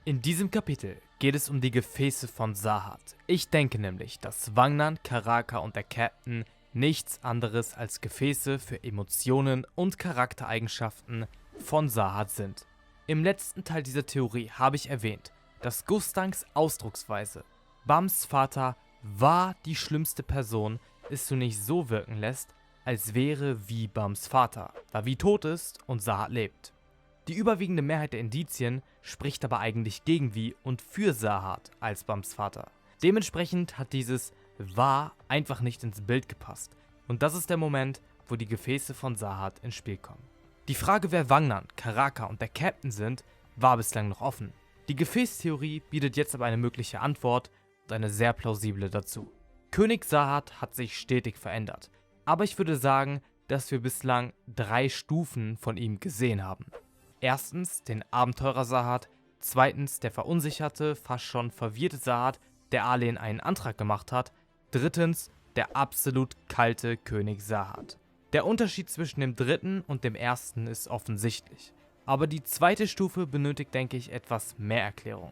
In diesem Kapitel geht es um die Gefäße von Sahat. Ich denke nämlich, dass Wangnan, Karaka und der Captain nichts anderes als Gefäße für Emotionen und Charaktereigenschaften von Sahat sind. Im letzten Teil dieser Theorie habe ich erwähnt, dass Gustangs Ausdrucksweise, Bams Vater war die schlimmste Person, es zunächst so wirken lässt, als wäre wie Bams Vater, da wie tot ist und Sahat lebt. Die überwiegende Mehrheit der Indizien spricht aber eigentlich gegen Wie und für Sahat als Bams Vater. Dementsprechend hat dieses war einfach nicht ins Bild gepasst. Und das ist der Moment, wo die Gefäße von Sahat ins Spiel kommen. Die Frage, wer Wangnan, Karaka und der Captain sind, war bislang noch offen. Die Gefäßtheorie bietet jetzt aber eine mögliche Antwort und eine sehr plausible dazu. König Sahat hat sich stetig verändert, aber ich würde sagen, dass wir bislang 3 Stufen von ihm gesehen haben. Erstens den Abenteurer Sahat, zweitens der verunsicherte, fast schon verwirrte Sahat, der Arlen einen Antrag gemacht hat, drittens der absolut kalte König Sahat. Der Unterschied zwischen dem dritten und dem ersten ist offensichtlich, aber die zweite Stufe benötigt, denke ich, etwas mehr Erklärung.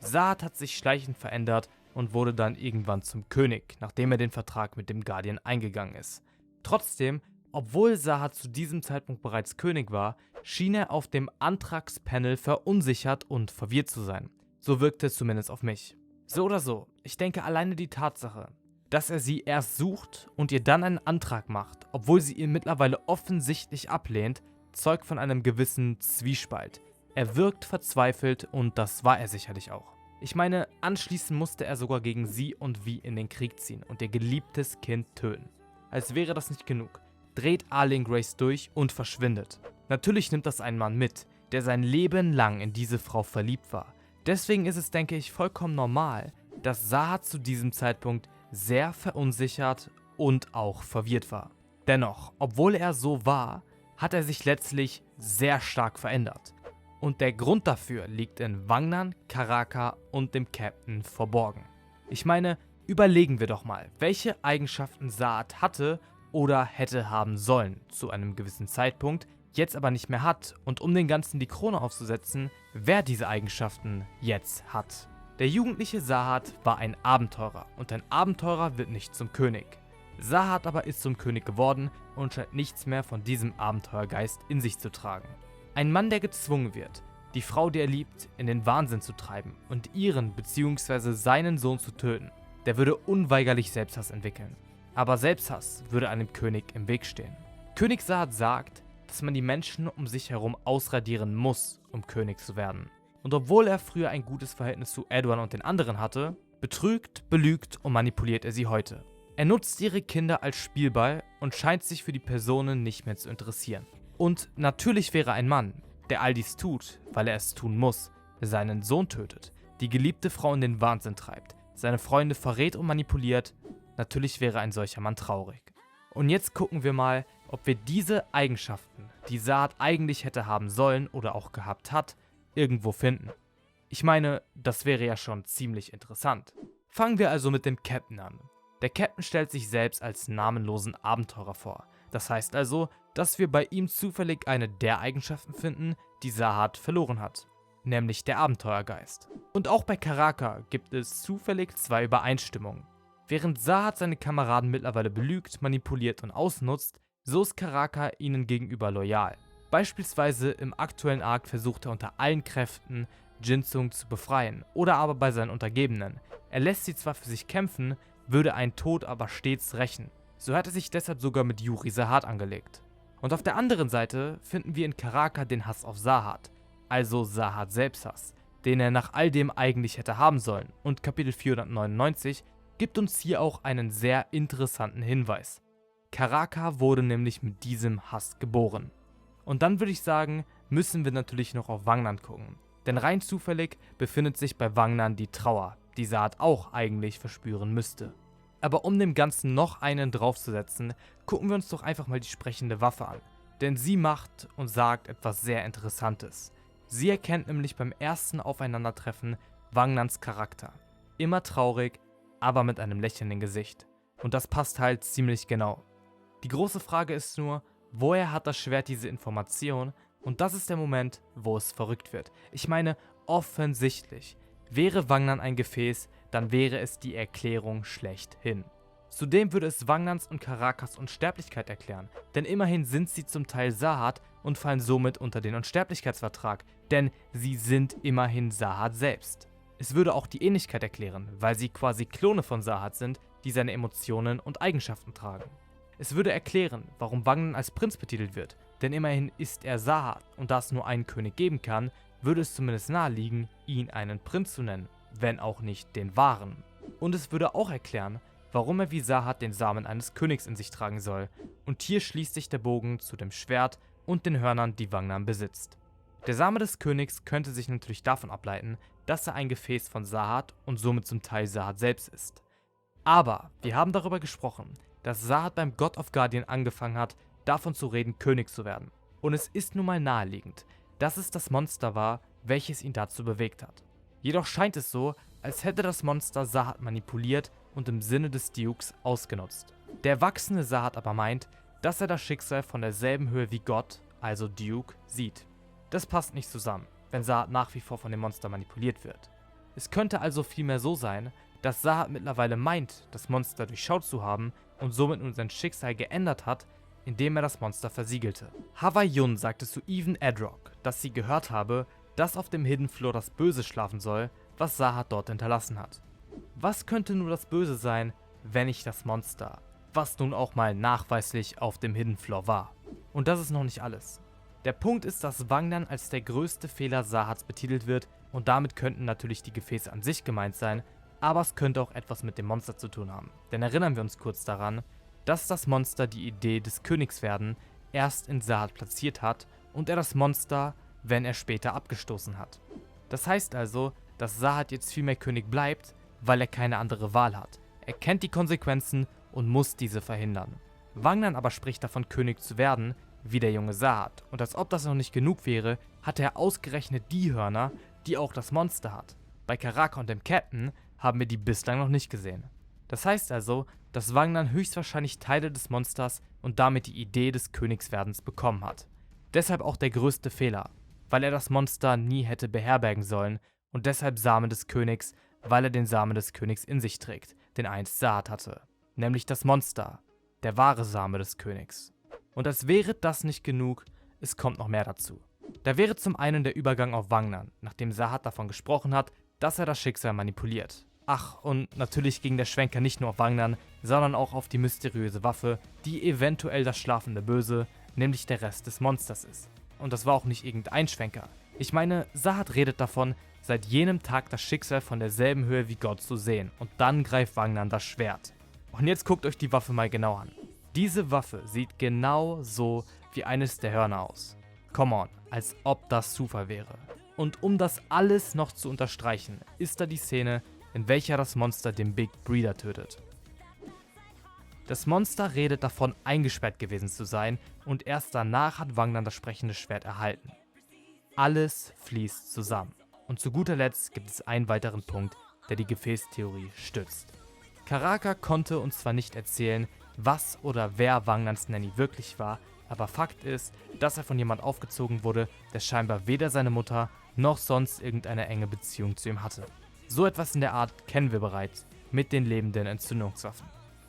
Sahat hat sich schleichend verändert und wurde dann irgendwann zum König, nachdem er den Vertrag mit dem Guardian eingegangen ist. Trotzdem, obwohl Sahat zu diesem Zeitpunkt bereits König war, schien er auf dem Antragspanel verunsichert und verwirrt zu sein. So wirkte es zumindest auf mich. So oder so, ich denke alleine die Tatsache, dass er sie erst sucht und ihr dann einen Antrag macht, obwohl sie ihn mittlerweile offensichtlich ablehnt, zeugt von einem gewissen Zwiespalt. Er wirkt verzweifelt und das war er sicherlich auch. Ich meine, anschließend musste er sogar gegen sie und Wie in den Krieg ziehen und ihr geliebtes Kind töten. Als wäre das nicht genug, dreht Arlen Grey's durch und verschwindet. Natürlich nimmt das ein Mann mit, der sein Leben lang in diese Frau verliebt war. Deswegen ist es, denke ich, vollkommen normal, dass Sahat zu diesem Zeitpunkt sehr verunsichert und auch verwirrt war. Dennoch, obwohl er so war, hat er sich letztlich sehr stark verändert. Und der Grund dafür liegt in Wangnan, Karaka und dem Captain verborgen. Ich meine, überlegen wir doch mal, welche Eigenschaften Sahat hatte oder hätte haben sollen zu einem gewissen Zeitpunkt, jetzt aber nicht mehr hat, und um den Ganzen die Krone aufzusetzen, wer diese Eigenschaften jetzt hat. Der jugendliche Sahat war ein Abenteurer und ein Abenteurer wird nicht zum König. Sahat aber ist zum König geworden und scheint nichts mehr von diesem Abenteuergeist in sich zu tragen. Ein Mann, der gezwungen wird, die Frau, die er liebt, in den Wahnsinn zu treiben und ihren bzw. seinen Sohn zu töten, der würde unweigerlich Selbsthass entwickeln. Aber Selbsthass würde einem König im Weg stehen. König Sahat sagt, dass man die Menschen um sich herum ausradieren muss, um König zu werden. Und obwohl er früher ein gutes Verhältnis zu Edwin und den anderen hatte, betrügt, belügt und manipuliert er sie heute. Er nutzt ihre Kinder als Spielball und scheint sich für die Personen nicht mehr zu interessieren. Und natürlich wäre ein Mann, der all dies tut, weil er es tun muss, seinen Sohn tötet, die geliebte Frau in den Wahnsinn treibt, seine Freunde verrät und manipuliert, natürlich wäre ein solcher Mann traurig. Und jetzt gucken wir mal, ob wir diese Eigenschaften, die Sahat eigentlich hätte haben sollen oder auch gehabt hat, irgendwo finden. Ich meine, das wäre ja schon ziemlich interessant. Fangen wir also mit dem Captain an. Der Captain stellt sich selbst als namenlosen Abenteurer vor. Das heißt also, dass wir bei ihm zufällig eine der Eigenschaften finden, die Sahat verloren hat, nämlich der Abenteuergeist. Und auch bei Karaka gibt es zufällig 2 Übereinstimmungen. Während Sahat seine Kameraden mittlerweile belügt, manipuliert und ausnutzt, so ist Karaka ihnen gegenüber loyal. Beispielsweise im aktuellen Arc versucht er unter allen Kräften, Jin-Sung zu befreien, oder aber bei seinen Untergebenen. Er lässt sie zwar für sich kämpfen, würde einen Tod aber stets rächen. So hat er sich deshalb sogar mit Yuri Sahat angelegt. Und auf der anderen Seite finden wir in Karaka den Hass auf Sahat, also Sahat Selbsthass, den er nach all dem eigentlich hätte haben sollen. Und Kapitel 499 gibt uns hier auch einen sehr interessanten Hinweis. Karaka wurde nämlich mit diesem Hass geboren. Und dann würde ich sagen, müssen wir natürlich noch auf Wangnan gucken. Denn rein zufällig befindet sich bei Wangnan die Trauer, die Sahat auch eigentlich verspüren müsste. Aber um dem Ganzen noch einen draufzusetzen, gucken wir uns doch einfach mal die sprechende Waffe an. Denn sie macht und sagt etwas sehr Interessantes. Sie erkennt nämlich beim ersten Aufeinandertreffen Wangnans Charakter. Immer traurig, aber mit einem lächelnden Gesicht. Und das passt halt ziemlich genau. Die große Frage ist nur, woher hat das Schwert diese Information, Und das ist der Moment, wo es verrückt wird. Ich meine, offensichtlich. Wäre Wangnan ein Gefäß, dann wäre es die Erklärung schlechthin. Zudem würde es Wangnans und Karakas Unsterblichkeit erklären, denn immerhin sind sie zum Teil Sahat und fallen somit unter den Unsterblichkeitsvertrag, denn sie sind immerhin Sahat selbst. Es würde auch die Ähnlichkeit erklären, weil sie quasi Klone von Sahat sind, die seine Emotionen und Eigenschaften tragen. Es würde erklären, warum Wangnan als Prinz betitelt wird, denn immerhin ist er Sahat und da es nur einen König geben kann, würde es zumindest naheliegen, ihn einen Prinz zu nennen, wenn auch nicht den wahren. Und es würde auch erklären, warum er wie Sahat den Samen eines Königs in sich tragen soll. Und hier schließt sich der Bogen zu dem Schwert und den Hörnern, die Wangnan besitzt. Der Same des Königs könnte sich natürlich davon ableiten, dass er ein Gefäß von Sahat und somit zum Teil Sahat selbst ist. Aber wir haben darüber gesprochen, dass Sahat beim God of Guardian angefangen hat, davon zu reden, König zu werden. Und es ist nun mal naheliegend, dass es das Monster war, welches ihn dazu bewegt hat. Jedoch scheint es so, als hätte das Monster Sahat manipuliert und im Sinne des Dukes ausgenutzt. Der erwachsene Sahat aber meint, dass er das Schicksal von derselben Höhe wie Gott, also Duke, sieht. Das passt nicht zusammen, wenn Sahat nach wie vor von dem Monster manipuliert wird. Es könnte also vielmehr so sein, dass Sahat mittlerweile meint, das Monster durchschaut zu haben und somit nun sein Schicksal geändert hat, indem er das Monster versiegelte. Hwa-Jun sagte zu Even Edrock, dass sie gehört habe, dass auf dem Hidden Floor das Böse schlafen soll, was Sahat dort hinterlassen hat. Was könnte nur das Böse sein, wenn nicht das Monster, was nun auch mal nachweislich auf dem Hidden Floor war? Und das ist noch nicht alles. Der Punkt ist, dass Wangnan als der größte Fehler Sahats betitelt wird und damit könnten natürlich die Gefäße an sich gemeint sein, aber es könnte auch etwas mit dem Monster zu tun haben. Denn erinnern wir uns kurz daran, dass das Monster die Idee des Königswerden erst in Sahat platziert hat und er das Monster, wenn er später abgestoßen hat. Das heißt also, dass Sahat jetzt vielmehr König bleibt, weil er keine andere Wahl hat. Er kennt die Konsequenzen und muss diese verhindern. Wangnan aber spricht davon, König zu werden, wie der junge Sahat. Und als ob das noch nicht genug wäre, hat er ausgerechnet die Hörner, die auch das Monster hat. Bei Karaka und dem Captain haben wir die bislang noch nicht gesehen. Das heißt also, dass Wangnan höchstwahrscheinlich Teile des Monsters und damit die Idee des Königswerdens bekommen hat. Deshalb auch der größte Fehler, weil er das Monster nie hätte beherbergen sollen und deshalb Samen des Königs, weil er den Samen des Königs in sich trägt, den einst Sahat hatte. Nämlich das Monster, der wahre Same des Königs. Und als wäre das nicht genug, es kommt noch mehr dazu. Da wäre zum einen der Übergang auf Wangnan, nachdem Sahat davon gesprochen hat, dass er das Schicksal manipuliert. Ach, und natürlich ging der Schwenker nicht nur auf Wangnan, sondern auch auf die mysteriöse Waffe, die eventuell das schlafende Böse, nämlich der Rest des Monsters ist. Und das war auch nicht irgendein Schwenker. Ich meine, Sahat redet davon, seit jenem Tag das Schicksal von derselben Höhe wie Gott zu sehen. Und dann greift Wangnan das Schwert. Und jetzt guckt euch die Waffe mal genau an. Diese Waffe sieht genau so wie eines der Hörner aus. Come on, als ob das Zufall wäre. Und um das alles noch zu unterstreichen, ist da die Szene, in welcher das Monster den Big Breeder tötet. Das Monster redet davon, eingesperrt gewesen zu sein und erst danach hat Wangnan das sprechende Schwert erhalten. Alles fließt zusammen. Und zu guter Letzt gibt es einen weiteren Punkt, der die Gefäßtheorie stützt. Karaka konnte uns zwar nicht erzählen, was oder wer Wangnans Nanny wirklich war, aber Fakt ist, dass er von jemand aufgezogen wurde, der scheinbar weder seine Mutter noch sonst irgendeine enge Beziehung zu ihm hatte. So etwas in der Art kennen wir bereits mit den lebenden Entzündungswaffen.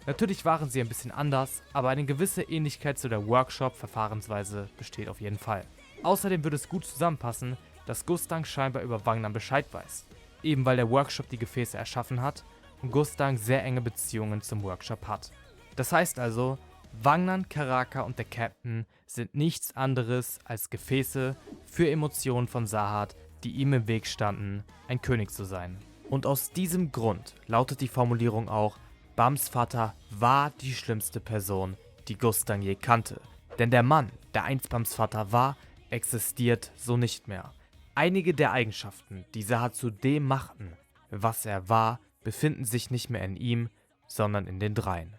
Natürlich waren sie ein bisschen anders, aber eine gewisse Ähnlichkeit zu der Workshop-Verfahrensweise besteht auf jeden Fall. Außerdem würde es gut zusammenpassen, dass Gustang scheinbar über Wangnan Bescheid weiß, eben weil der Workshop die Gefäße erschaffen hat und Gustang sehr enge Beziehungen zum Workshop hat. Das heißt also, Wangnan, Karaka und der Captain sind nichts anderes als Gefäße für Emotionen von Sahat, die ihm im Weg standen, ein König zu sein. Und aus diesem Grund lautet die Formulierung auch, Bams Vater war die schlimmste Person, die Gustang je kannte. Denn der Mann, der einst Bams Vater war, existiert so nicht mehr. Einige der Eigenschaften, die Sahat zu dem machten, was er war, befinden sich nicht mehr in ihm, sondern in den dreien.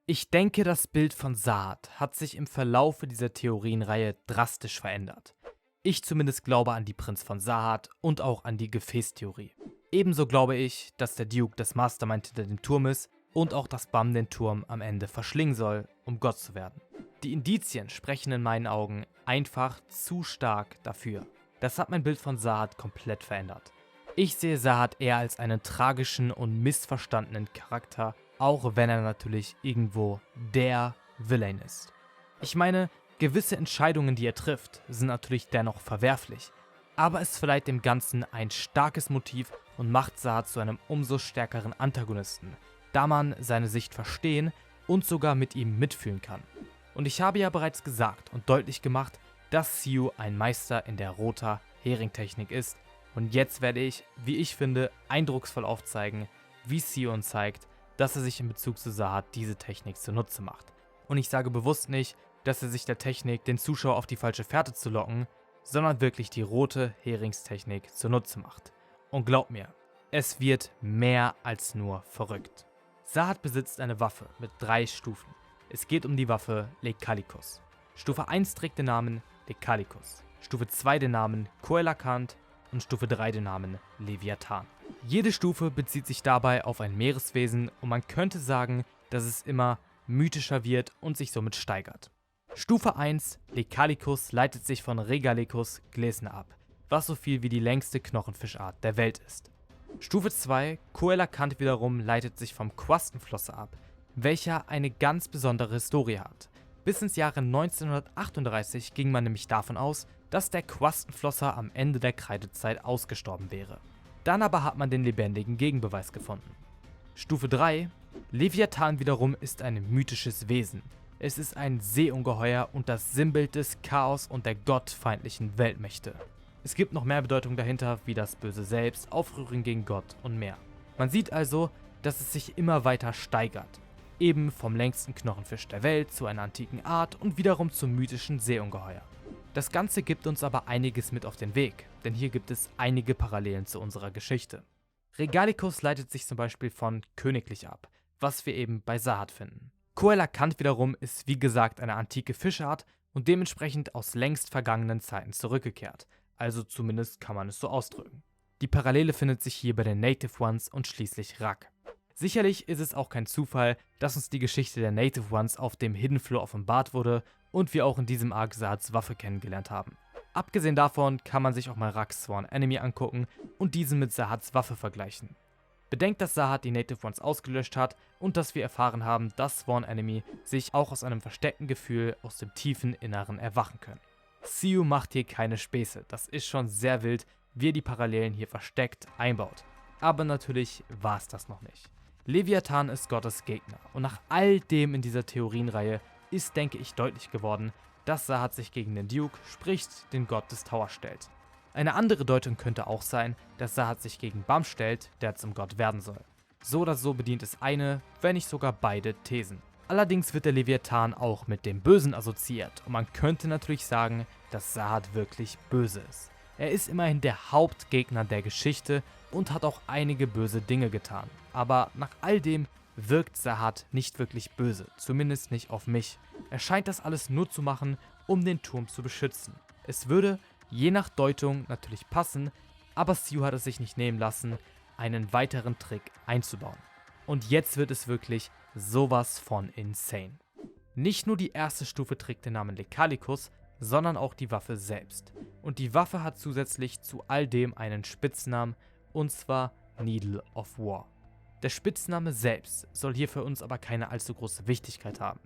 Ich denke, das Bild von Sahat hat sich im Verlaufe dieser Theorienreihe drastisch verändert. Ich zumindest glaube an die Prinz von Sahat und auch an die Gefäßtheorie. Ebenso glaube ich, dass der Duke das Mastermind hinter dem Turm ist und auch dass Bam den Turm am Ende verschlingen soll, um Gott zu werden. Die Indizien sprechen in meinen Augen einfach zu stark dafür. Das hat mein Bild von Sahat komplett verändert. Ich sehe Sahat eher als einen tragischen und missverstandenen Charakter, auch wenn er natürlich irgendwo der Villain ist. Ich meine, gewisse Entscheidungen, die er trifft, sind natürlich dennoch verwerflich, aber es verleiht dem Ganzen ein starkes Motiv und macht Sahat zu einem umso stärkeren Antagonisten, da man seine Sicht verstehen und sogar mit ihm mitfühlen kann. Und ich habe ja bereits gesagt und deutlich gemacht, dass Siu ein Meister in der roter Hering-Technik ist, und jetzt werde ich, wie ich finde, eindrucksvoll aufzeigen, wie Siu uns zeigt, dass er sich in Bezug zu Sahat diese Technik zunutze macht. Und ich sage bewusst nicht, dass er sich der Technik, den Zuschauer auf die falsche Fährte zu locken, sondern wirklich die rote Heringstechnik zunutze macht. Und glaub mir, es wird mehr als nur verrückt. Sahat besitzt eine Waffe mit 3 Stufen. Es geht um die Waffe Lecalicus. Stufe 1 trägt den Namen Lecalicus, Stufe 2 den Namen Coelacant und Stufe 3 den Namen Leviathan. Jede Stufe bezieht sich dabei auf ein Meereswesen und man könnte sagen, dass es immer mythischer wird und sich somit steigert. Stufe 1, Lecalicus, leitet sich von Regalicus glesna ab, was so viel wie die längste Knochenfischart der Welt ist. Stufe 2, Coelacant wiederum, leitet sich vom Quastenflosser ab, welcher eine ganz besondere Historie hat. Bis ins Jahre 1938 ging man nämlich davon aus, dass der Quastenflosser am Ende der Kreidezeit ausgestorben wäre. Dann aber hat man den lebendigen Gegenbeweis gefunden. Stufe 3, Leviathan wiederum ist ein mythisches Wesen. Es ist ein Seeungeheuer und das Sinnbild des Chaos und der gottfeindlichen Weltmächte. Es gibt noch mehr Bedeutung dahinter, wie das Böse selbst, Aufrühren gegen Gott und mehr. Man sieht also, dass es sich immer weiter steigert. Eben vom längsten Knochenfisch der Welt zu einer antiken Art und wiederum zum mythischen Seeungeheuer. Das Ganze gibt uns aber einiges mit auf den Weg, denn hier gibt es einige Parallelen zu unserer Geschichte. Regalicus leitet sich zum Beispiel von königlich ab, was wir eben bei Sahat finden. Coelacant wiederum ist wie gesagt eine antike Fischart und dementsprechend aus längst vergangenen Zeiten zurückgekehrt, also zumindest kann man es so ausdrücken. Die Parallele findet sich hier bei den Native Ones und schließlich Rak. Sicherlich ist es auch kein Zufall, dass uns die Geschichte der Native Ones auf dem Hidden Floor offenbart wurde und wir auch in diesem Arc Sahats Waffe kennengelernt haben. Abgesehen davon kann man sich auch mal Raks Sworn Enemy angucken und diesen mit Sahats Waffe vergleichen. Bedenkt, dass Sahat die Native Ones ausgelöscht hat und dass wir erfahren haben, dass Sworn Enemy sich auch aus einem versteckten Gefühl aus dem tiefen Inneren erwachen können. Siu macht hier keine Späße, das ist schon sehr wild, wie er die Parallelen hier versteckt einbaut. Aber natürlich war es das noch nicht. Leviathan ist Gottes Gegner und nach all dem in dieser Theorienreihe ist, denke ich, deutlich geworden, dass Sahat sich gegen den Duke, sprich den Gott des Towers, stellt. Eine andere Deutung könnte auch sein, dass Sahat sich gegen Bam stellt, der zum Gott werden soll. So oder so bedient es eine, wenn nicht sogar beide Thesen. Allerdings wird der Leviathan auch mit dem Bösen assoziiert und man könnte natürlich sagen, dass Sahat wirklich böse ist. Er ist immerhin der Hauptgegner der Geschichte und hat auch einige böse Dinge getan. Aber nach all dem wirkt Sahat nicht wirklich böse, zumindest nicht auf mich. Er scheint das alles nur zu machen, um den Turm zu beschützen. Es würde, je nach Deutung, natürlich passen, aber Siu hat es sich nicht nehmen lassen, einen weiteren Trick einzubauen. Und jetzt wird es wirklich sowas von insane. Nicht nur die erste Stufe trägt den Namen Lecalicus, sondern auch die Waffe selbst. Und die Waffe hat zusätzlich zu all dem einen Spitznamen, und zwar Needle of War. Der Spitzname selbst soll hier für uns aber keine allzu große Wichtigkeit haben.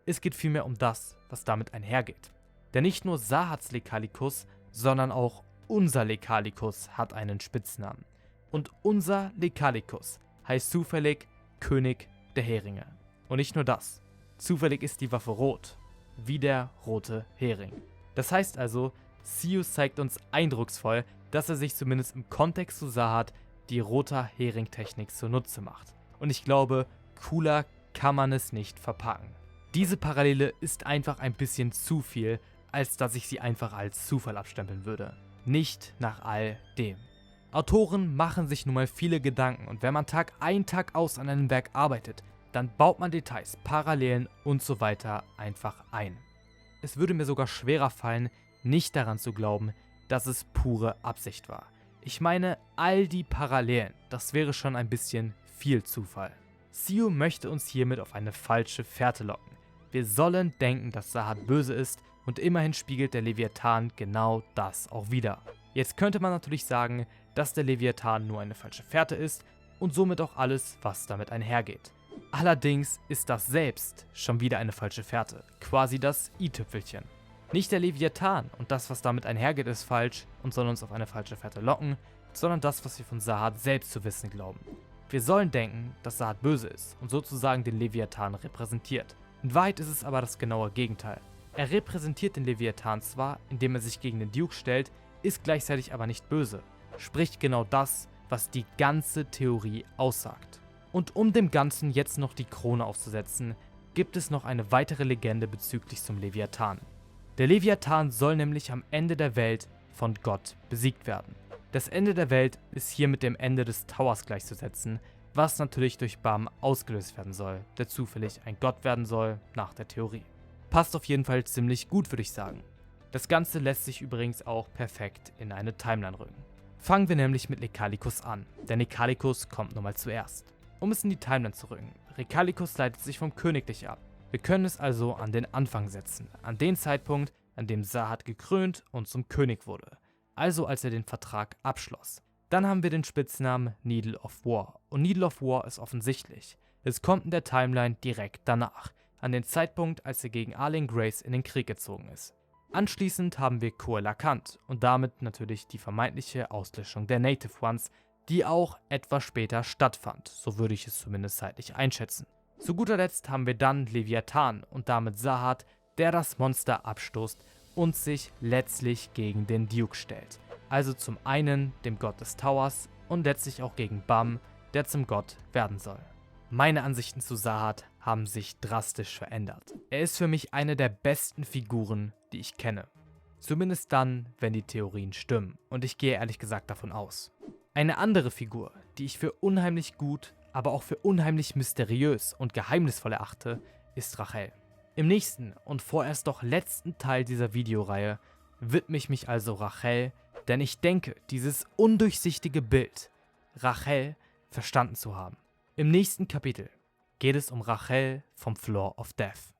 Es geht vielmehr um das, was damit einhergeht. Denn nicht nur Sahats Lecalicus, sondern auch unser Lecalicus hat einen Spitznamen. Und unser Lecalicus heißt zufällig König der Heringe. Und nicht nur das, zufällig ist die Waffe rot, wie der rote Hering. Das heißt also, Siu zeigt uns eindrucksvoll, dass er sich zumindest im Kontext zu Sahat die roter Hering-Technik zunutze macht. Und ich glaube, cooler kann man es nicht verpacken. Diese Parallele ist einfach ein bisschen zu viel, als dass ich sie einfach als Zufall abstempeln würde. Nicht nach all dem. Autoren machen sich nun mal viele Gedanken und wenn man Tag ein, Tag aus an einem Werk arbeitet, dann baut man Details, Parallelen und so weiter einfach ein. Es würde mir sogar schwerer fallen, nicht daran zu glauben, dass es pure Absicht war. Ich meine, all die Parallelen, das wäre schon ein bisschen viel Zufall. Siu möchte uns hiermit auf eine falsche Fährte locken. Wir sollen denken, dass Sahat böse ist und immerhin spiegelt der Leviathan genau das auch wider. Jetzt könnte man natürlich sagen, dass der Leviathan nur eine falsche Fährte ist und somit auch alles, was damit einhergeht. Allerdings ist das selbst schon wieder eine falsche Fährte, quasi das i-Tüpfelchen. Nicht der Leviathan und das, was damit einhergeht, ist falsch und soll uns auf eine falsche Fährte locken, sondern das, was wir von Sahat selbst zu wissen glauben. Wir sollen denken, dass Sahat böse ist und sozusagen den Leviathan repräsentiert. In Wahrheit ist es aber das genaue Gegenteil. Er repräsentiert den Leviathan zwar, indem er sich gegen den Duke stellt, ist gleichzeitig aber nicht böse. Spricht genau das, was die ganze Theorie aussagt. Und um dem Ganzen jetzt noch die Krone aufzusetzen, gibt es noch eine weitere Legende bezüglich zum Leviathan. Der Leviathan soll nämlich am Ende der Welt von Gott besiegt werden. Das Ende der Welt ist hier mit dem Ende des Towers gleichzusetzen, was natürlich durch Bam ausgelöst werden soll, der zufällig ein Gott werden soll, nach der Theorie. Passt auf jeden Fall ziemlich gut, würde ich sagen. Das Ganze lässt sich übrigens auch perfekt in eine Timeline rücken. Fangen wir nämlich mit Nekalikus an, denn Nekalikus kommt nun mal zuerst. Um es in die Timeline zu rücken, Nekalikus leitet sich vom Königlich ab. Wir können es also an den Anfang setzen, an den Zeitpunkt, an dem Sahat gekrönt und zum König wurde, also als er den Vertrag abschloss. Dann haben wir den Spitznamen Needle of War und Needle of War ist offensichtlich. Es kommt in der Timeline direkt danach, an den Zeitpunkt, als er gegen Arlen Grace in den Krieg gezogen ist. Anschließend haben wir Koelakant und damit natürlich die vermeintliche Auslöschung der Native Ones, die auch etwas später stattfand, so würde ich es zumindest zeitlich einschätzen. Zu guter Letzt haben wir dann Leviathan und damit Sahat, der das Monster abstoßt und sich letztlich gegen den Duke stellt. Also zum einen dem Gott des Towers und letztlich auch gegen Bam, der zum Gott werden soll. Meine Ansichten zu Sahat haben sich drastisch verändert. Er ist für mich eine der besten Figuren, die ich kenne. Zumindest dann, wenn die Theorien stimmen und ich gehe ehrlich gesagt davon aus. Eine andere Figur, die ich für unheimlich gut, aber auch für unheimlich mysteriös und geheimnisvoll erachte, ist Rachel. Im nächsten und vorerst doch letzten Teil dieser Videoreihe widme ich mich also Rachel, denn ich denke, dieses undurchsichtige Bild, Rachel, verstanden zu haben. Im nächsten Kapitel geht es um Rachel vom Floor of Death.